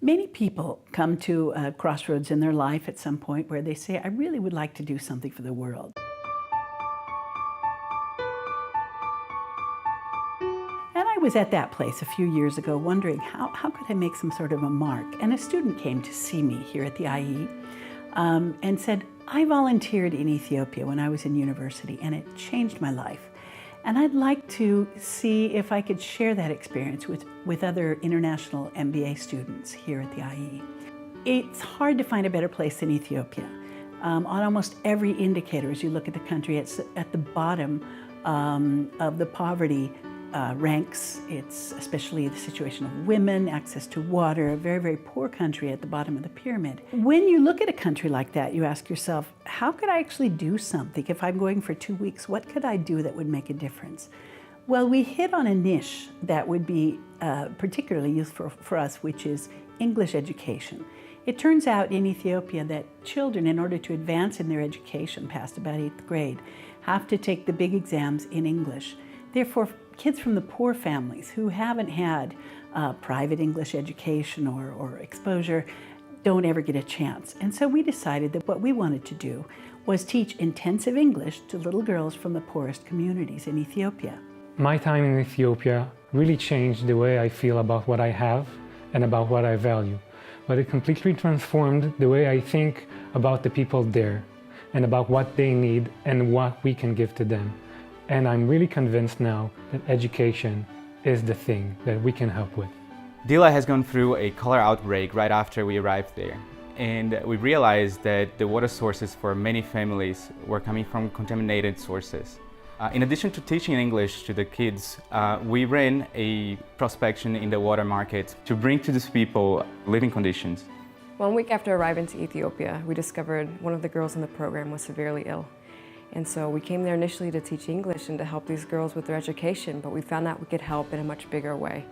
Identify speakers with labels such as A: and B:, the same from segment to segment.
A: Many people come to a crossroads in their life at some point where they say, I really would like to do something for the world. And I was at that place a few years ago wondering how could I make some sort of a mark? And a student came to see me here at the IE and said, I volunteered in Ethiopia when I was in university and it changed my life. And I'd like to see if I could share that experience with other international MBA students here at the IE. It's hard to find a better place than Ethiopia. On almost every indicator, as you look at the country, it's at the bottom of the poverty ranks. It's especially the situation of women, access to water, a very, very poor country at the bottom of the pyramid. When you look at a country like that, you ask yourself, how could I actually do something? If I'm going for 2 weeks, what could I do that would make a difference? Well, we hit on a niche that would be particularly useful for us, which is English education. It turns out in Ethiopia that children, in order to advance in their education past about 8th grade, have to take the big exams in English. Therefore, kids from the poor families who haven't had private English education or exposure don't ever get a chance. And so we decided that what we wanted to do was teach intensive English to little girls from the poorest communities in Ethiopia.
B: My time in Ethiopia really changed the way I feel about what I have and about what I value. But it completely transformed the way I think about the people there and about what they need and what we can give to them. And I'm really convinced now that education is the thing that we can help with.
C: Dilla has gone through a cholera outbreak right after we arrived there. And we realized that the water sources for many families were coming from contaminated sources. In addition to teaching English to the kids, we ran a prospection in the water market to bring to these people living conditions.
D: 1 week after arriving to Ethiopia, we discovered one of the girls in the program was severely ill. And so we came there initially to teach English and to help these girls with their education, but we found out we could help in a much bigger way.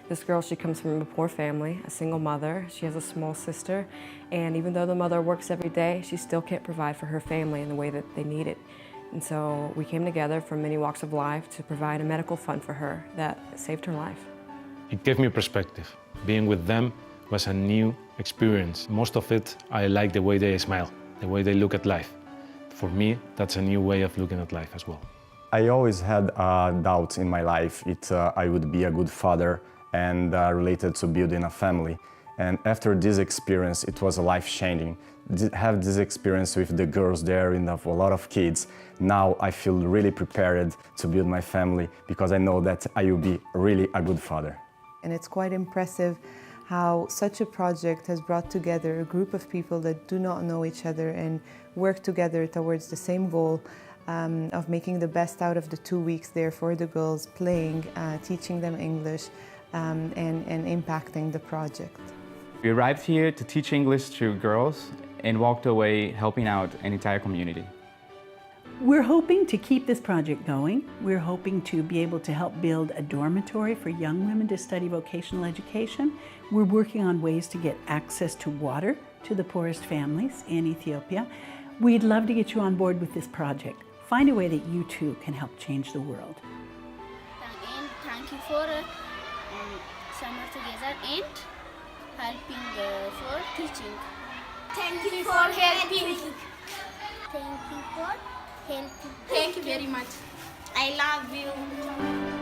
D: This girl, she comes from a poor family, a single mother. She has a small sister, and even though the mother works every day, she still can't provide for her family in the way that they need it. And so we came together from many walks of life to provide a medical fund for her that saved her life.
E: It gave me perspective. Being with them was a new experience. Most of it, I like the way they smile, the way they look at life. For me, that's a new way of looking at life as well.
F: I always had doubts in my life I would be a good father and related to building a family. And after this experience, it was life-changing. Have this experience with the girls there and a lot of kids. Now I feel really prepared to build my family because I know that I will be really a good father.
G: And it's quite impressive how such a project has brought together a group of people that do not know each other and work together towards the same goal of making the best out of the 2 weeks there for the girls, playing, teaching them English, and impacting the project.
C: We arrived here to teach English to girls and walked away helping out an entire community.
A: We're hoping to keep this project going. We're hoping to be able to help build a dormitory for young women to study vocational education. We're working on ways to get access to water to the poorest families in Ethiopia. We'd love to get you on board with this project. Find a way that you too can help change the world.
H: And thank you for summer together and helping for teaching.
I: Thank you for helping.
H: Thank you for helping.
I: Thank you very much. I love you.